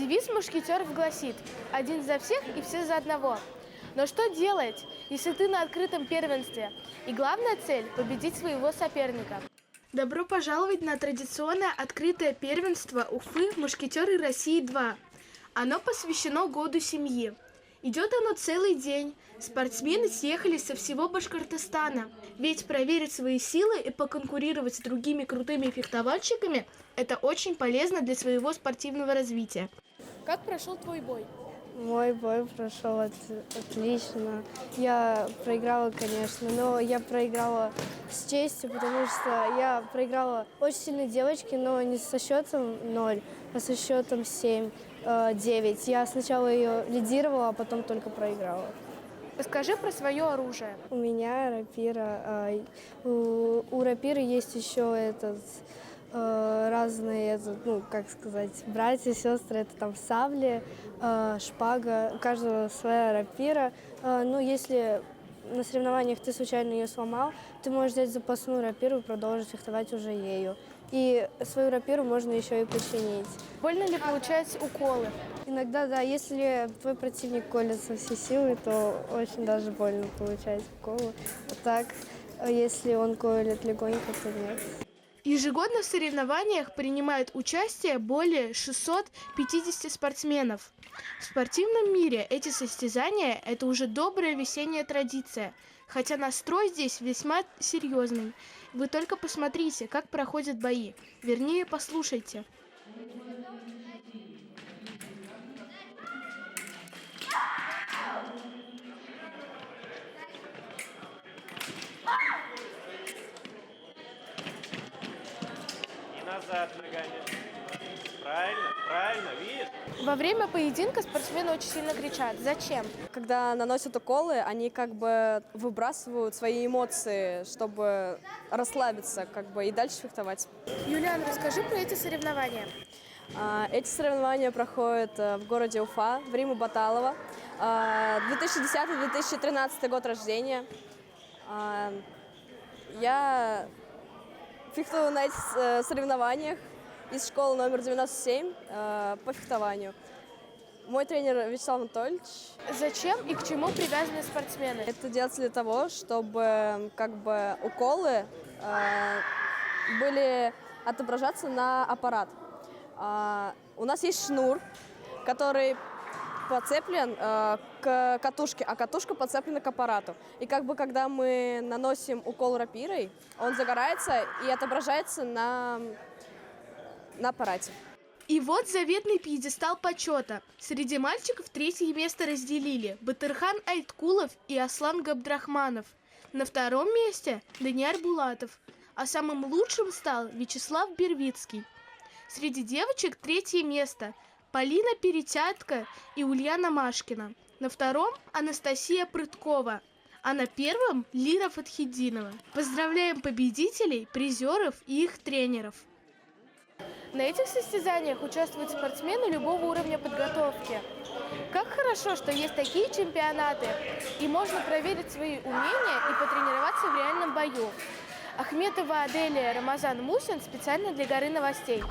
Девиз мушкетеров гласит: «Один за всех и все за одного». Но что делать, если ты на открытом первенстве? И главная цель – победить своего соперника. Добро пожаловать на традиционное открытое первенство Уфы «Мушкетеры России-2». Оно посвящено Году семьи. Идет оно целый день. Спортсмены съехались со всего Башкортостана. Ведь проверить свои силы и поконкурировать с другими крутыми фехтовальщиками – это очень полезно для своего спортивного развития. Как прошел твой бой? Мой бой прошел отлично. Я проиграла, конечно, но я проиграла с честью, потому что я проиграла очень сильной девочке, но не со счетом 0, а со счетом 7-9. Я сначала ее лидировала, а потом только проиграла. Расскажи про свое оружие. У меня рапира. У рапиры есть еще разные, как сказать, братья, сестры, это там сабли, шпага, у каждого своя рапира. Если на соревнованиях ты случайно ее сломал, ты можешь взять запасную рапиру и продолжить фехтовать уже ею. И свою рапиру можно еще и починить. Больно ли получаются уколы? Иногда, да, если твой противник колет со всей силы, то очень даже больно получать уколы. А так, если он колет легонько, то нет. Ежегодно в соревнованиях принимают участие более 650 спортсменов. В спортивном мире эти состязания – это уже добрая весенняя традиция, хотя настрой здесь весьма серьезный. Вы только посмотрите, как проходят бои, вернее, послушайте. Назад ногами. Правильно, видишь? Во время поединка спортсмены очень сильно кричат. Зачем? Когда наносят уколы, они как бы выбрасывают свои эмоции, чтобы расслабиться и дальше фехтовать. Юлиан, расскажи про эти соревнования. Эти соревнования проходят в городе Уфа, в Риме Баталова. 2010-2013 год рождения. Я фехтую на этих соревнованиях из школы номер 97 по фехтованию. Мой тренер Вячеслав Анатольевич. Зачем и к чему привязаны спортсмены? Это делается для того, чтобы уколы были отображаться на аппарат. У нас есть шнур, который подцеплен к катушке, а катушка подцеплена к аппарату. И когда мы наносим укол рапирой, он загорается и отображается на аппарате. И вот заветный пьедестал почета. Среди мальчиков третье место разделили Батырхан Айткулов и Аслан Габдрахманов. На втором месте Даниар Булатов, а самым лучшим стал Вячеслав Бервицкий. Среди девочек третье место Полина Перетятко и Ульяна Машкина. На втором Анастасия Прыткова, а на первом Лира Фатхидинова. Поздравляем победителей, призеров и их тренеров. На этих состязаниях участвуют спортсмены любого уровня подготовки. Как хорошо, что есть такие чемпионаты, и можно проверить свои умения и потренироваться в реальном бою. Ахметова Аделия, Рамазан Мусин специально для Горы новостей.